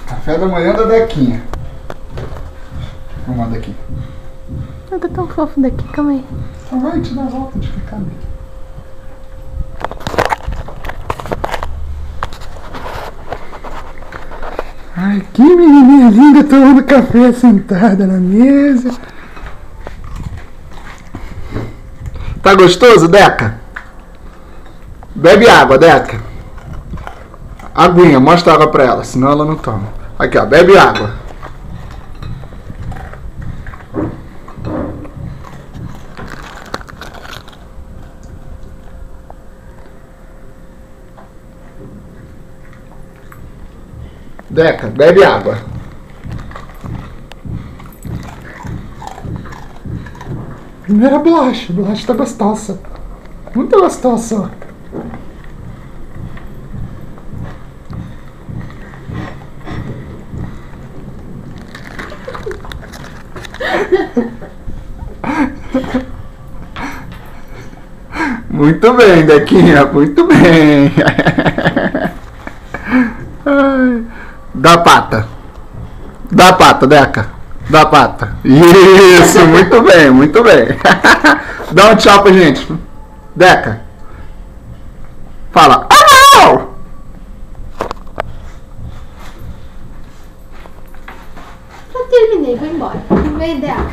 Café da manhã da Dequinha. Vamos lá daqui. Não tá tão fofo daqui, calma aí. Então vai te dar a volta de ficar ali. Ai, que menininha linda tomando café sentada na mesa. Tá gostoso, Deca? Bebe água, Deca. Aguinha, mostra a água pra ela, senão ela não toma. Aqui, ó, bebe água. Deca, bebe água. Primeira bolacha. Bolacha tá gostosa. Muito gostosa. Muito bem, Dequinha. Muito bem. Ai. Dá pata. Dá pata, Deca. Dá pata. Isso, muito bem, muito bem. Dá um tchau pra gente. Deca. Fala. Au! Já terminei, vou embora. Vem, Deca.